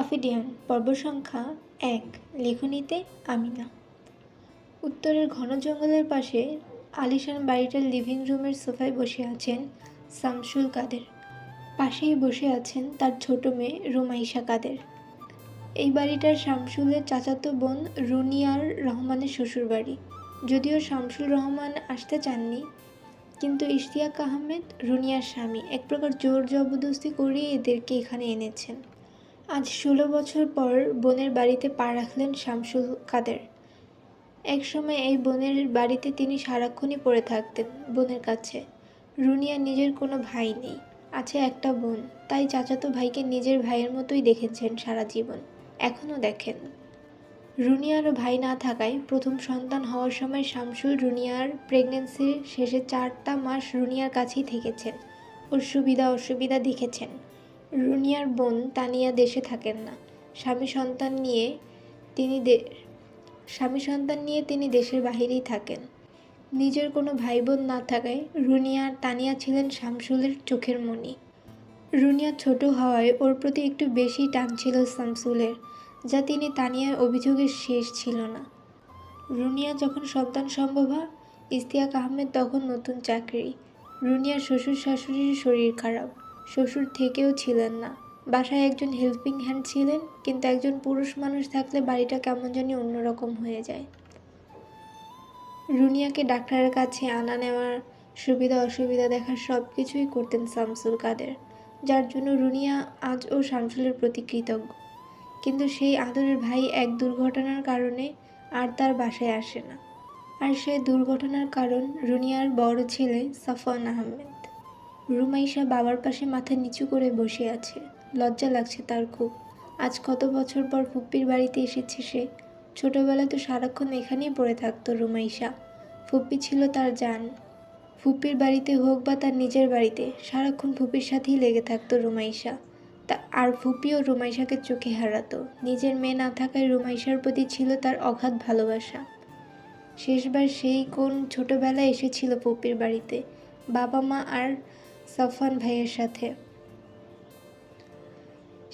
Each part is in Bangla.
অফিডিয়ান পর্ব সংখ্যা ১ লেখনীতে আমিনা। উত্তরের ঘন জঙ্গলের পাশে আলিশান বাড়িটার লিভিং রুমের সোফায় বসে আছেন শামসুল কাদের। পাশেই বসে আছেন তার ছোট মেয়ে রুমাইশা কাদের। এই বাড়িটার শামসুলের চাচাতো বোন রুনিয়ার রহমানের শ্বশুরবাড়ি। যদিও শামসুল রহমান আসতে চাননি, কিন্তু ইশতিয়াক আহমেদ রুনিয়ার স্বামী এক প্রকার জোর জবরদস্তি করিয়ে এদেরকে এখানে এনেছেন। আজ ১৬ বছর পর বোনের বাড়িতে পা রাখলেন শামসুল কাদের। একসময় এই বোনের বাড়িতে তিনি সারাক্ষণই পড়ে থাকতেন বোনের কাছে। রুনিয়া নিজের কোনো ভাই নেই, আছে একটা বোন, তাই চাচাতো ভাইকে নিজের ভাইয়ের মতোই দেখেছেন সারা জীবন, এখনও দেখেন। রুনিয়ারও ভাই না থাকায় প্রথম সন্তান হওয়ার সময় শামসুল রুনিয়ার প্রেগন্যান্সির শেষে 4টা মাস রুনিয়ার কাছেই থেকেছেন, ওর সুবিধা অসুবিধা দেখেছেন। রুনিয়ার বোন তানিয়া দেশে থাকেন না, স্বামী সন্তান নিয়ে তিনি দেশের বাহিরেই থাকেন। নিজের কোনো ভাই বোন না থাকায় রুনিয়া আর তানিয়া ছিলেন শামসুলের চোখের মণি। রুনিয়া ছোট হওয়ায় ওর প্রতি একটু বেশি টান ছিল শামসুলের, যা তিনি তানিয়ার অভিযোগের শেষ ছিল না। রুনিয়া যখন সন্তান সম্ভব হয়, ইশতিয়াক আহমেদ তখন নতুন চাকরি। রুনিয়ার শ্বশুর শাশুড়ির শরীর খারাপ, শ্বশুর থেকেও ছিলেন না। বাসায় একজন হেল্পিং হ্যান্ড ছিলেন, কিন্তু একজন পুরুষ মানুষ থাকলে বাড়িটা কেমন জানি অন্যরকম হয়ে যায়। রুনিয়াকে ডাক্তারের কাছে আনা নেওয়ার সুবিধা অসুবিধা দেখার সব কিছুই করতেন শামসুল কাদের, যার জন্য রুনিয়া আজ ও শামসুলের প্রতি কৃতজ্ঞ। কিন্তু সেই আদরের ভাই এক দুর্ঘটনার কারণে আর তার বাসায় আসে না। আর সেই দুর্ঘটনার কারণ রুনিয়ার বড় ছেলে সাফওয়ান আহমেদ। রুমাইশা বাবার পাশে মাথা নিচু করে বসে আছে, লজ্জা লাগছে তার খুব। আজ কত বছর পর ফুপ্পির বাড়িতে এসেছে সে। ছোটবেলায় তো সারাক্ষণ এখানেই পড়ে থাকতো রুমাইশা। ফুপ্পি ছিল তার জান। ফুপ্পির বাড়িতে হোক বা তার নিজের বাড়িতে, সারাক্ষণ ফুপ্পির সাথেই লেগে থাকতো রুমাইশা। আর ফুপ্পিও রুমাইশাকে চোখে হারাতো। নিজের মেয়ে না থাকায় রুমাইশার প্রতি ছিল তার অগাধ ভালোবাসা। শেষবার সেই কোন ছোটবেলায় এসেছিল ফুপ্পির বাড়িতে, বাবা মা আর সাফওয়ান ভাইয়ের সাথে।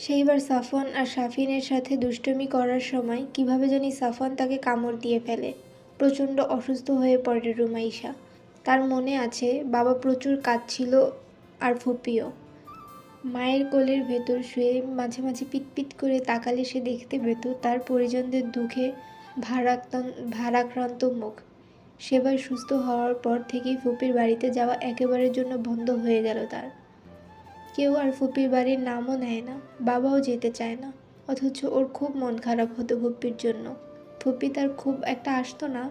সেইবার সাফওয়ান আর শাফিনের সাথে দুষ্টুমি করার সময় কিভাবে জানি সাফওয়ান তাকে কামড় দিয়ে ফেলে। প্রচণ্ড অসুস্থ হয়ে পড়ে রুমাইশা। তার মনে আছে বাবা প্রচুর কাঁদছিল, আর ফুপ্পিও। মায়ের কোলের ভেতর শুয়ে মাঝে মাঝে পিটপিট করে তাকালে সে দেখতে পেত তার পরিজনদের দুঃখে ভারাক্রান্ত মুখ। সেবার সুস্থ হওয়ার পর থেকেই ফুপির বাড়িতে যাওয়া একেবারের জন্য বন্ধ হয়ে গেল তার। কেউ আর ফুপির বাড়ির নামও নেয় না, বাবাও যেতে চায় না। অথচ ওর খুব মন খারাপ হতো ফুপির জন্য। ফুপি তার খুব একটা আসতো না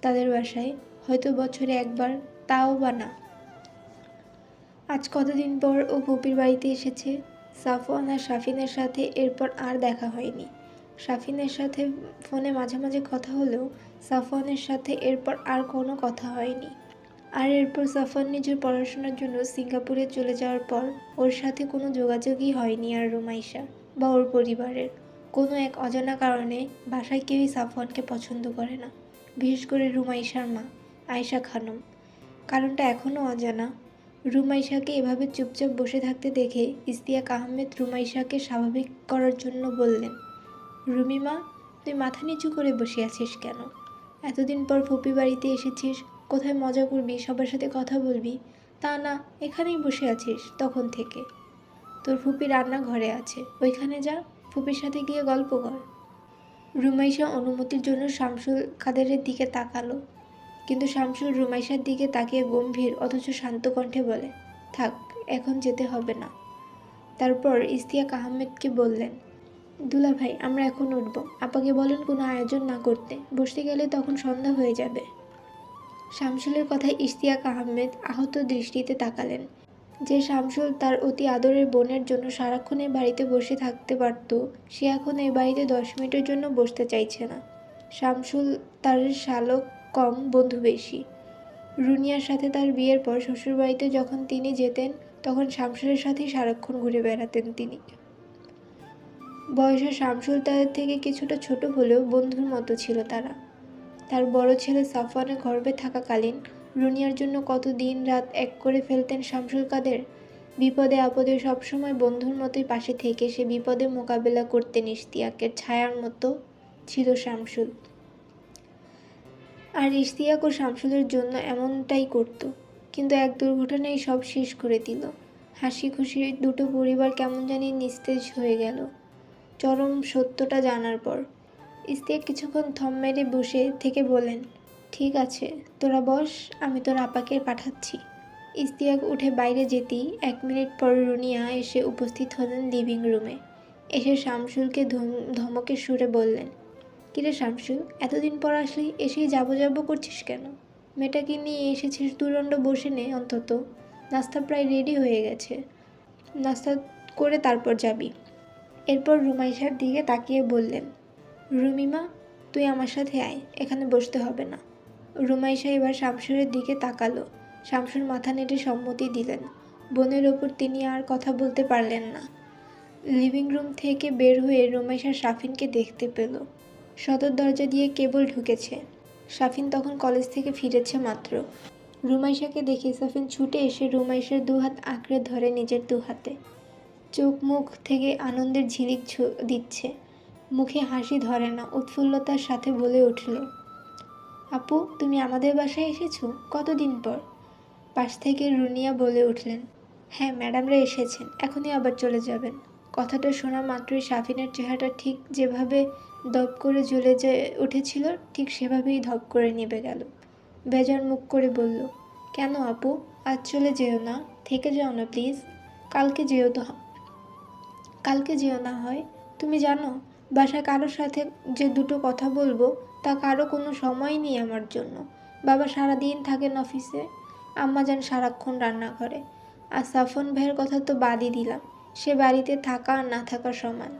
তাদের বাসায়, হয়তো বছরে একবার, তাও বা না। আজ কতদিন পর ও ফুপির বাড়িতে এসেছে। সাফওয়ান আর শাফিনের সাথে এরপর আর দেখা হয়নি। শাফিনের সাথে ফোনে মাঝে মাঝে কথা হলেও সাফওয়ানের সাথে এরপর আর কোনো কথা হয়নি। আর এরপর সাফওয়ান নিজের পড়াশোনার জন্য সিঙ্গাপুরে চলে যাওয়ার পর ওর সাথে কোনো যোগাযোগই হয়নি আর রুমাইশা বা ওর পরিবারের। কোনো এক অজানা কারণে বাসায় কেউই সাফওয়ানকে পছন্দ করে না, বিশেষ করে রুমাইশার মা আয়েশা খানম। কারণটা এখনও অজানা। রুমাইশাকে এভাবে চুপচাপ বসে থাকতে দেখে ইশতিয়াক আহমেদ রুমাইশাকে স্বাভাবিক করার জন্য বললেন, রুমিমা, তুই মাথা নিচু করে বসে আছিস কেন? এতদিন পর ফুপি বাড়িতে এসেছিস, কোথায় মজা করবি, সবার সাথে কথা বলবি, তা না এখানেই বসে আছিস তখন থেকে। তোর ফুপি রান্নাঘরে আছে, ওইখানে যা, ফুপির সাথে গিয়ে গল্প কর। রুমাইশা অনুমতির জন্য শামসুল কাদেরের দিকে তাকালো, কিন্তু শামসুল রুমাইশার দিকে তাকিয়ে গম্ভীর অথচ শান্ত কণ্ঠে বলে, থাক, এখন যেতে হবে না। তারপর ইশতিয়াক আহমেদকে বললেন, দুলাভাই, আমরা এখন উঠব, আপাকে বলেন কোনো আয়োজন না করতে, বসতে গেলে তখন সন্ধ্যা হয়ে যাবে। শামসুলের কথায় ইশতিয়াক আহমেদ আহত দৃষ্টিতে তাকালেন। যে শামসুল তার অতি আদরের বোনের জন্য সারাক্ষণ এই বাড়িতে বসে থাকতে পারত, সে এখন এই বাড়িতে 10 মিনিটের জন্য বসতে চাইছে না। শামসুল তার শালক কম, বন্ধু বেশি। রুনিয়ার সাথে তার বিয়ের পর শ্বশুরবাড়িতে যখন তিনি যেতেন, তখন শামসুলের সাথেই সারাক্ষণ ঘুরে বেড়াতেন তিনি। বয়সে শামসুল তাদের থেকে কিছুটা ছোট হলেও বন্ধুর মতো ছিল তারা। তার বড় ছেলে সাফওয়ানের গর্ভে থাকাকালীন রুনিয়ার জন্য কত দিন রাত এক করে ফেলতেন শামসুল কাদের। বিপদে আপদে সবসময় বন্ধুর মতোই পাশে থেকে সে বিপদে মোকাবেলা করতেন ইশতিয়াকের ছায়ার মতো ছিল শামসুল। আর ইশতিয়াক ও শামসুলের জন্য এমনটাই করত। কিন্তু এক দুর্ঘটনাই সব শেষ করে দিল। হাসি খুশি দুটো পরিবার কেমন জানি নিস্তেজ হয়ে গেল চরম সত্যটা জানার পর। ইশতিয়াক কিছুক্ষণ থম মেরে বসে থেকে বলেন, ঠিক আছে তোরা বস, আমি তোর আপাকে পাঠাচ্ছি। ইশতিয়াক উঠে বাইরে যেতেই 1 মিনিট পর রুনিয়া এসে উপস্থিত হলেন লিভিং রুমে। এসে শামসুলকে ধমকের সুরে বললেন, কিরে শামসুল, এতদিন পর আসলি, এসেই যাবো যাবো করছিস কেন? মেয়েটাকে নিয়ে এসেছিস দুদণ্ড বসে নে অন্তত, নাস্তা প্রায় রেডি হয়ে গেছে, নাস্তা করে তারপর যাবি। এরপর রুমাইশার দিকে তাকিয়ে বললেন, রুমিমা তুই আমার সাথে আয়, এখানে বসতে হবে না। রুমাইশা এবার শামসুরের দিকে তাকালো। শামসুর মাথা নেড়ে সম্মতি দিলেন। বোনের ওপর তিনি আর কথা বলতে পারলেন না। লিভিং রুম থেকে বের হয়ে রুমাইশা শাফিনকে দেখতে পেল। সদর দরজা দিয়ে কেবল ঢুকেছে। শাফিন তখন কলেজ থেকে ফিরেছে মাত্র। রুমাইশাকে দেখে শাফিন ছুটে এসে রুমাইশার দুহাত আঁকড়ে ধরে নিজের দুহাতে। চোখ মুখ থেকে আনন্দের ঝিলিক দিচ্ছে, মুখে হাসি ধরে না, উৎফুল্লতার সাথে বলে উঠল, আপু তুমি আমাদের বাসায় এসেছো? কতদিন পর? পাশ থেকে রুনিয়া বলে উঠলেন, হ্যাঁ ম্যাডামরা এসেছেন, এখনই আবার চলে যাবেন। কথাটা শোনা মাত্রই শাফিনের চেহারাটা ঠিক যেভাবে দপ করে জ্বলে উঠেছিল ঠিক সেভাবেই ধপ করে নিভে গেল। বেজার মুখ করে বলল, কেন আপু, আজ চলে যেও না, থেকে যাও না প্লিজ। কালকে যেও না হয়। তুমি জানো বাসায় কারোর সাথে যে দুটো কথা বলবো তা কারো কোনো সময় নেই আমার জন্য। বাবা সারাদিন থাকেন অফিসে, আম্মা যান সারাক্ষণ রান্নাঘরে। আর সাফন ভাইয়ের কথা তো বাদই দিলাম, সে বাড়িতে থাকা আর না থাকা সমান।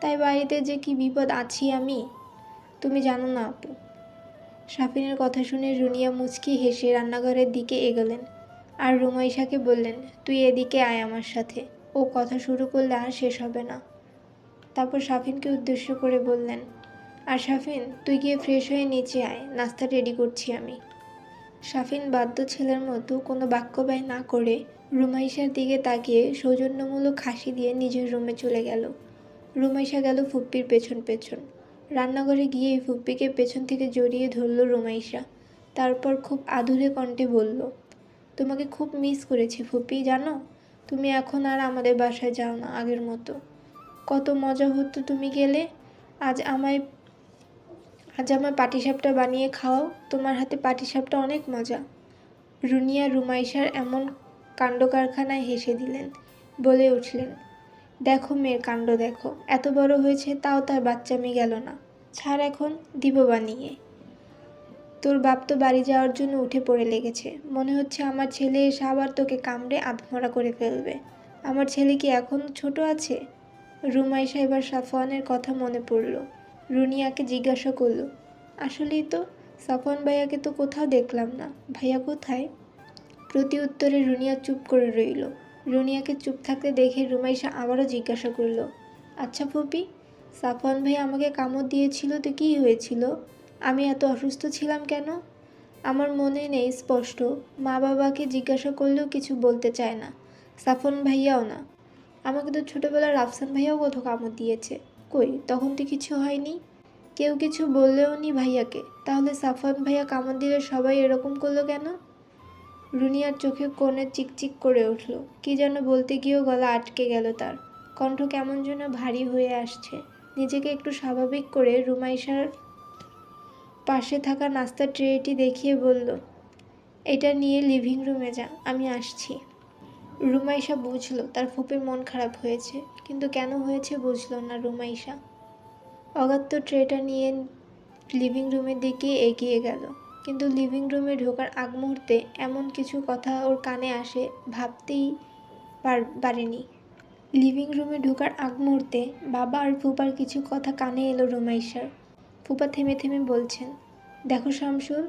তাই বাড়িতে যে কি বিপদ আছি আমি, তুমি জানো না আপু। শাফিনের কথা শুনে রুনিয়া মুচকি হেসে রান্নাঘরের দিকে এগোলেন আর রুমাইশাকে বললেন, তুই এদিকে আয় আমার সাথে। ও কথা শুরু করলে আর শেষ হবে না। তারপর শাফিনকে উদ্দেশ্য করে বললেন, আর শাফিন তুই গিয়ে ফ্রেশ হয়ে নিচে আয়, নাস্তা রেডি করছি আমি। শাফিন বাধ্য ছেলের মতো কোনো বাক্য ব্যয় না করে রুমাইশার দিকে তাকিয়ে সৌজন্যমূলক হাসি দিয়ে নিজের রুমে চলে গেল। রুমাইশা গেল ফুপ্পির পেছন পেছন। রান্নাঘরে গিয়ে ফুপ্পিকে পেছন থেকে জড়িয়ে ধরল রুমাইশা। তারপর খুব আদুরে কণ্ঠে বলল, তোমাকে খুব মিস করেছি ফুপ্পি, জানো তুমি এখন আর আমাদের বাসায় যাও না আগের মতো। কত মজা হতো তুমি গেলে। আজ আমায় পাটিসাপটা বানিয়ে খাও, তোমার হাতে পাটিসাপটা অনেক মজা। রুনিয়া রুমাইশার এমন কাণ্ডকারখানায় হেসে দিলেন, বলে উঠলেন, দেখো মেয়ের কাণ্ড দেখো, এত বড় হয়েছে তাও তার বাচ্চামি গেল না। ছাড় এখন, দিব বানিয়ে। তোর বাপ তো বাড়ি যাওয়ার জন্য উঠে পড়ে লেগেছে, মনে হচ্ছে আমার ছেলে এসে আবার তোকে কামড়ে আধমরা করে ফেলবে। আমার ছেলে কি এখন ছোট আছে? রুমাইশা এবার সাফওয়ানের কথা মনে পড়ল। রুনিয়াকে জিজ্ঞাসা করল, আসলেই তো, সাফওয়ান ভাইয়াকে তো কোথাও দেখলাম না, ভাইয়া কোথায়? প্রতি উত্তরে রুনিয়া চুপ করে রইল। রুনিয়াকে চুপ থাকতে দেখে রুমাইশা আবারও জিজ্ঞাসা করল, আচ্ছা ফুপি, সাফওয়ান ভাইয়া আমাকে কামড় দিয়েছিল তো কী হয়েছিল? আমি এত অসুস্থ ছিলাম কেন? আমার মনে নেই স্পষ্ট। মা বাবাকে জিজ্ঞাসা করলেও কিছু বলতে চায় না, সাফওয়ান ভাইয়াও না। আমাকে তো ছোটোবেলার রাফসান ভাইয়াও কোথাও কামড় দিয়েছে, কই তখন তো কিছু হয়নি। কেউ কিছু বললেও নি ভাইয়াকে, তাহলে সাফওয়ান ভাইয়া কামড় দিলে সবাই এরকম করলো কেন? রুনিয়ার চোখে কোণে চিকচিক করে উঠল। কি যেন বলতে গিয়েও গলা আটকে গেল তার। কণ্ঠ কেমন যেন ভারী হয়ে আসছে। নিজেকে একটু স্বাভাবিক করে রুমাইশার পাশে থাকা নাস্তার ট্রেটি দেখিয়ে বলল, এটা নিয়ে লিভিং রুমে যা, আমি আসছি। রুমাইশা বুঝল তার ফুপির মন খারাপ হয়েছে, কিন্তু কেন হয়েছে বুঝল না রুমাইশা। অগাত্য ট্রেটা নিয়ে লিভিং রুমের দিকে এগিয়ে গেল, কিন্তু লিভিং রুমে ঢোকার আগ মুহূর্তে এমন কিছু কথা ওর কানে আসে ভাবতেই পারেনি। লিভিং রুমে ঢোকার আগ মুহূর্তে বাবা আর ফুপার কিছু কথা কানে এলো রুমাইশার। ফুপা থেমে থেমে বলছেন, দেখো শামসুল,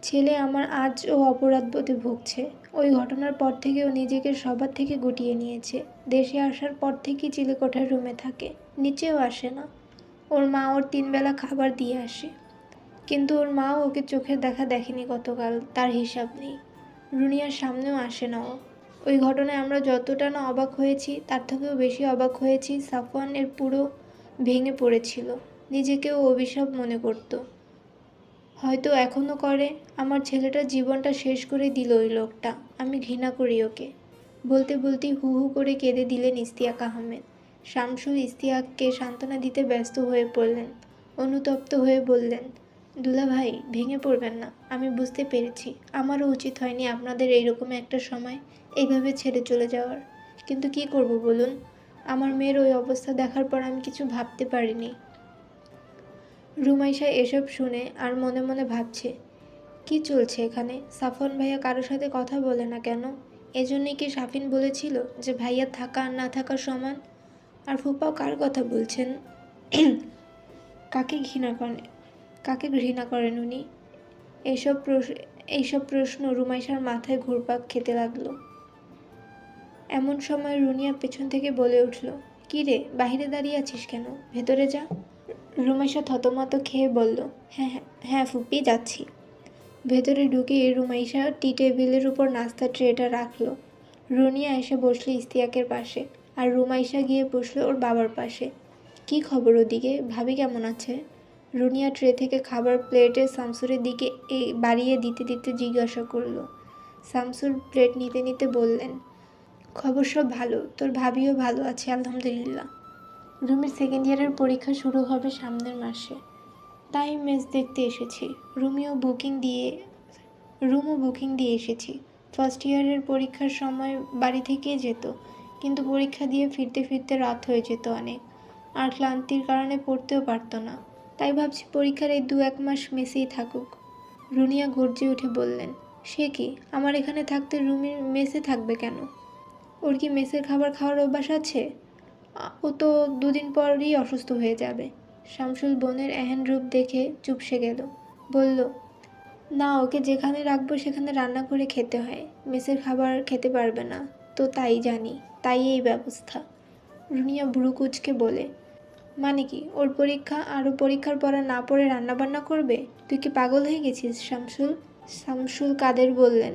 ছেলে আমার আজও অপরাধবোধে ভুগছে। ওই ঘটনার পর থেকে ও নিজেকে সবার থেকে গুটিয়ে নিয়েছে। দেশে আসার পর থেকেই চিলেকোঠার রুমে থাকে, নিচেও আসে না। ওর মা ওর 3 বেলা খাবার দিয়ে আসে, কিন্তু ওর মাও ওকে চোখের দেখা দেখেনি গতকাল, তার হিসাব নেই। রুনিয়ার সামনেও আসে না ও। ওই ঘটনায় আমরা যতটা না অবাক হয়েছি তার থেকেও বেশি অবাক হয়েছি সাফওয়ান এর পুরো ভেঙে পড়েছিল। নিজেকেও অভিশাপ মনে করত, হয়তো এখনও করে। আমার ছেলেটার জীবনটা শেষ করে দিল ওই লোকটা, আমি ঘৃণা করি ওকে। বলতে বলতেই হু হু করে কেঁদে দিলেন ইশতিয়াক আহমেদ। শামসুল ইশতিয়াককে সান্ত্বনা দিতে ব্যস্ত হয়ে পড়লেন। অনুতপ্ত হয়ে বললেন, দুলা ভাই, ভেঙে পড়বেন না, আমি বুঝতে পেরেছি আমারও উচিত হয়নি আপনাদের এইরকম একটা সময় এইভাবে ছেড়ে চলে যাওয়ার, কিন্তু কি করব বলুন। আমার মেয়ের ওই অবস্থা দেখার পর আমি কিছু ভাবতে পারিনি। রুমাইশা এসব শুনে আর মনে মনে ভাবছে, কি চলছে এখানে? সাফওয়ান ভাইয়া কারোর সাথে কথা বলে না কেন? এজন্যই কি সাফিন বলেছিল যে ভাইয়া থাকা আর না থাকা সমান? আর ফুপাও কার কথা বলছেন? কাকে ঘৃণা করেন কাকে ঘৃণা করেন উনি? এইসব প্রশ্ন রুমাইশার মাথায় ঘুরপাক খেতে লাগলো। এমন সময় রুনিয়া পেছন থেকে বলে উঠল, কি রে, বাহিরে দাঁড়িয়ে আছিস কেন? ভেতরে যা। রুমাইশা থতমত খেয়ে বলল, হ্যাঁ হ্যাঁ হ্যাঁ ফুপি, যাচ্ছি। ভেতরে ঢুকে রুমাইশা টি টেবিলের উপর নাস্তার ট্রেটা রাখলো। রুনিয়া এসে বসলো ইশতিয়াকের পাশে, আর রুমাইশা গিয়ে বসলো ওর বাবার পাশে। কি খবর ওদিকে? ভাবি কেমন আছে? রুনিয়া ট্রে থেকে খাবার প্লেটে শামসুরের দিকে বাড়িয়ে দিতে দিতে জিজ্ঞাসা করলো। শামসুর প্লেট নিতে নিতে বললেন, খবর সব ভালো, তোর ভাবিও ভালো আছে আলহামদুলিল্লাহ। রুমির সেকেন্ড ইয়ারের পরীক্ষা শুরু হবে সামনের মাসে, তাই মেস দেখতে এসেছি। রুমও বুকিং দিয়ে এসেছি। ফার্স্ট ইয়ারের পরীক্ষার সময় বাড়ি থেকেই যেত, কিন্তু পরীক্ষা দিয়ে ফিরতে ফিরতে রাত হয়ে যেত অনেক, আর ক্লান্তির কারণে পড়তেও পারতো না। তাই ভাবছি পরীক্ষার এই 2-1 মাস মেসেই থাকুক। রুনিয়া গর্জে উঠে বললেন, সে কি, আমার এখানে থাকতে রুমির মেসে থাকবে কেন? ওর কি মেসের খাবার খাওয়ার অভ্যাস আছে? ও তো 2 দিন পরই অসুস্থ হয়ে যাবে। শামসুল বোনের এহেন রূপ দেখে চুপসে গেল। বলল, না, ওকে যেখানে রাখবো সেখানে রান্না করে খেতে হয়, মেসের খাবার খেতে পারবে না তো, তাই জানি, তাই এই ব্যবস্থা। রুনিয়া ভ্রু কুঁচকে বলে, মানে কি, ওর পরীক্ষা আর ও পরীক্ষার পড়া না পড়ে রান্নাবান্না করবে? তুই কি পাগল হয়ে গেছিস শামসুল? শামসুল কাদের বললেন,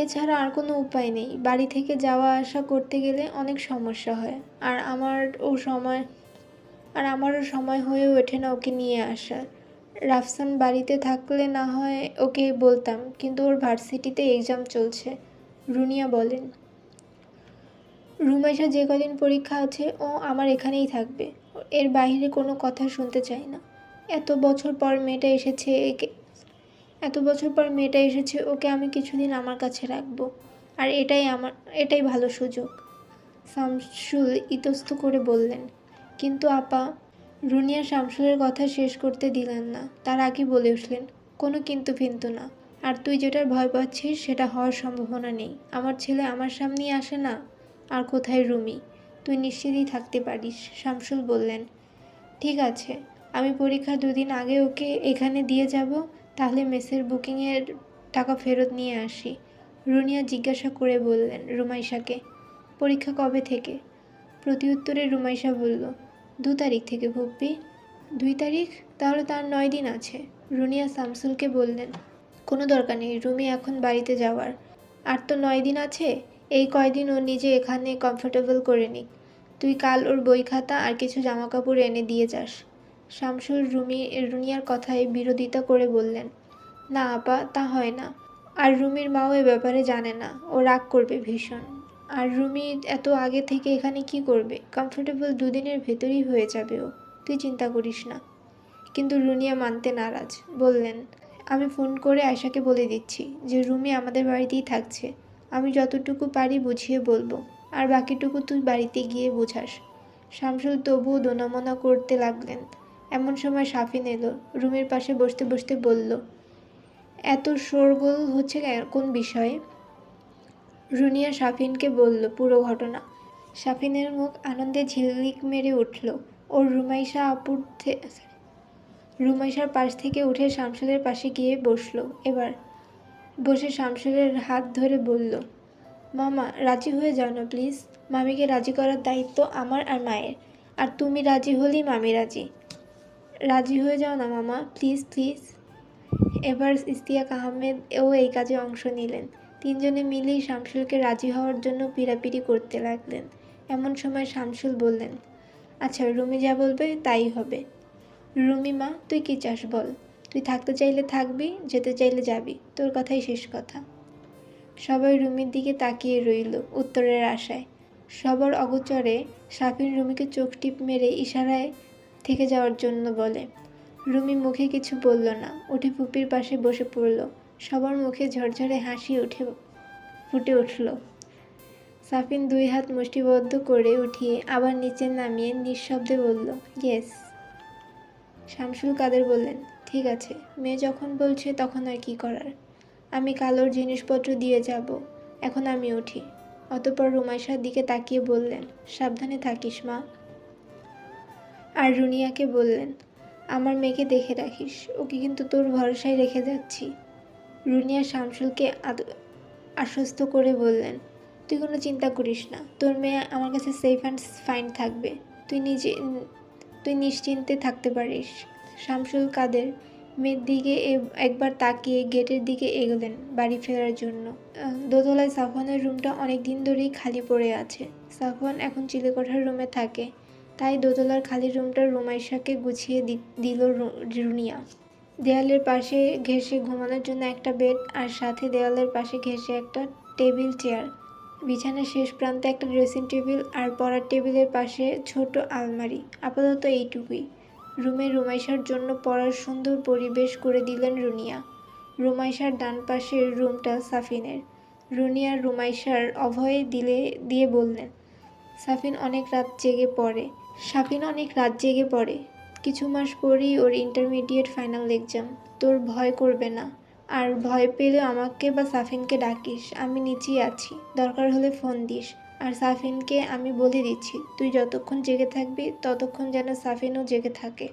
এছাড়া আর কোনো উপায় নেই, বাড়ি থেকে যাওয়া আসা করতে গেলে অনেক সমস্যা হয়, আর আমারও সময় হয়ে ওঠে না ওকে নিয়ে আসার। রাফসান বাড়িতে থাকলে না হয় ওকে বলতাম, কিন্তু ওর ভার্সিটিতে এক্সাম চলছে। রুনিয়া বলেন, রুমাইশা যে কদিন পরীক্ষা আছে ও আমার এখানেই থাকবে, এর বাইরে কোনো কথা শুনতে চাই না। এত বছর পর মেয়েটা এসেছে, ওকে আমি কিছুদিন আমার কাছে রাখবো, আর এটাই ভালো সুযোগ। শামসুল ইতস্ত করে বললেন, কিন্তু আপা। রুনিয়া শামসুলের কথা শেষ করতে দিলেন না, তার আগে বলে উঠলেন, কোনো কিন্তু ফিন্তু না, আর তুই যেটার ভয় পাচ্ছিস সেটা হওয়ার সম্ভাবনা নেই। আমার ছেলে আমার সামনেই আসে না, আর কোথায় রুমি, তুই নিশ্চিতই থাকতে পারিস। শামসুল বললেন, ঠিক আছে, আমি পরীক্ষা 2 দিন আগে ওকে এখানে দিয়ে যাব, তাহলে মেসের বুকিংয়ের টাকা ফেরত নিয়ে আসি। রুনিয়া জিজ্ঞাসা করে বললেন রুমাইশাকে, পরীক্ষা কবে থেকে? প্রতি উত্তরে রুমাইশা বলল, 2 তারিখ থেকে ফুপ্পি। 2 তারিখ? তাহলে তার 9 দিন আছে। রুনিয়া শামসুলকে বললেন, কোনো দরকার নেই রুমি এখন বাড়িতে যাওয়ার, আর তো 9 দিন আছে, এই কয়দিন ও নিজে এখানে কমফোর্টেবল করে নিক। তুই কাল ওর বই খাতা আর কিছু জামাকাপড় এনে দিয়ে যাস। শামসুল রুনিয়ার কথায় বিরোধিতা করে বললেন, না আপা, তা হয় না, আর রুমির মাও এ ব্যাপারে জানে না, ও রাগ করবে ভীষণ। আর রুমি এত আগে থেকে এখানে কি করবে? কমফোর্টেবল 2 দিনের ভেতরেই হয়ে যাবে ও, তুই চিন্তা করিস না। কিন্তু রুনিয়া মানতে নারাজ, বললেন, আমি ফোন করে আয়শাকে বলে দিচ্ছি যে রুমি আমাদের বাড়িতেই থাকছে, আমি যতটুকু পারি বুঝিয়ে বলবো, আর বাকিটুকু তুই বাড়িতে গিয়ে বুঝাস। শামসুল তবুও দোনামোনা করতে লাগলেন। এমন সময় সাফিন এলো, রুমির পাশে বসতে বসতে বলল, এত শোরগোল হচ্ছে কোন বিষয়ে? রুনিয়া সাফিনকে বলল পুরো ঘটনা। সাফিনের মুখ আনন্দে ঝিলিক মেরে উঠল। ওর রুমাইশার পাশ থেকে উঠে শামসুলের পাশে গিয়ে বসলো। এবার বসে শামসুলের হাত ধরে বলল, মামা রাজি হয়ে যাও না প্লিজ, মামিকে রাজি করার দায়িত্ব আমার আর মায়ের, আর তুমি রাজি হলেই মামি রাজি। রাজি হয়ে যাও না মামা, প্লিজ প্লিজ। এবার ইশতিয়াক আহমেদ ও এই কাজে অংশ নিলেন। তিনজনে মিলেই শামসুলকে রাজি হওয়ার জন্য পিড়াপিড়ি করতে লাগলেন। এমন সময় শামসুল বললেন, আচ্ছা রুমি যা বলবে তাই হবে। রুমি মা, তুই কি চাস বল? তুই থাকতে চাইলে থাকবি, যেতে চাইলে যাবি, তোর কথাই শেষ কথা। সবাই রুমির দিকে তাকিয়ে রইল উত্তরের আশায়। সবার অগোচরে সাফিন রুমিকে চোখ টিপ মেরে ইশারায় থেকে যাওয়ার জন্য বলে। রুমি মুখে কিছু বলল না, উঠে ফুপির পাশে বসে পড়ল। সবার মুখে ঝরঝরে হাসি ফুটে উঠল। সাফিন 2 হাত মুষ্টিবদ্ধ করে উঠিয়ে আবার নিচে নামিয়ে নিঃশব্দে বলল, ইয়েস। শামসুল কাদের বললেন, ঠিক আছে, মেয়ে যখন বলছে তখন আর কি করার। আমি কালোর জিনিসপত্র দিয়ে যাব, এখন আমি উঠি। অতঃপর রুমাইশার দিকে তাকিয়ে বললেন, সাবধানে থাকিস মা। আর রুনিয়াকে বললেন, আমার মেয়েকে দেখে রাখিস, ওকে কিন্তু তোর ভরসায় রেখে যাচ্ছি। রুনিয়া শামসুলকে আশ্বস্ত করে বললেন, তুই কোনো চিন্তা করিস না, তোর মেয়ে আমার কাছে সেফ অ্যান্ড ফাইন থাকবে, তুই নিশ্চিন্তে থাকতে পারিস। শামসুল কাদের মেয়ের দিকে একবার তাকিয়ে গেটের দিকে এগোলেন বাড়ি ফেরার জন্য। দোতলায় সাফওয়ানের রুমটা অনেক দিন ধরেই খালি পড়ে আছে। সাফওয়ান এখন চিলেকোঠার রুমে থাকে, তাই দোতলার খালি রুমটা রুমাইশাকে গুছিয়ে দিল রুনিয়া। দেয়ালের পাশে ঘেঁষে ঘুমানোর জন্য একটা বেড, আর সাথে দেয়ালের পাশে ঘেঁষে একটা টেবিল চেয়ার। বিছানার শেষ প্রান্তে একটা ড্রেসিং টেবিল, আর পড়ার টেবিলের পাশে ছোট আলমারি। আপাতত এইটুকুই। রুমে রুমাইশার জন্য পড়ার সুন্দর পরিবেশ করে দিলেন রুনিয়া। রুমাইশার ডান পাশের রুমটা সাফিনের। রুনিয়া রুমাইশার অভয় দিয়ে বললেন, সাফিন অনেক রাত জেগে পড়ে। কিছু মাস পরেই ওর ইন্টারমিডিয়েট ফাইনাল এক্সাম। তোর ভয় করবে না, আর ভয় পেলে আমাকে বা সাফিনকে ডাকিস, আমি নিচেই আছি, দরকার হলে ফোন দিস। আর সাফিনকে আমি বলে দিচ্ছি, তুই যতক্ষণ জেগে থাকবি ততক্ষণ যেন সাফিনও জেগে থাকে।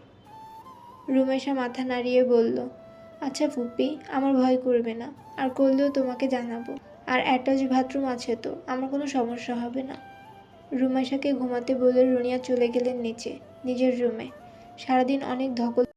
রুমাইশা মাথা নাড়িয়ে বলল, আচ্ছা ফুপি, আমার ভয় করবে না, আর করলেও তোমাকে জানাবো। আর অ্যাটাচ বাথরুম আছে তো, আমার কোনো সমস্যা হবে না। রুমাইশাকে ঘুমাতে বলে রুনিয়া চলে গেলেন নিচে নিজের রুমে। সারাদিন অনেক ধকল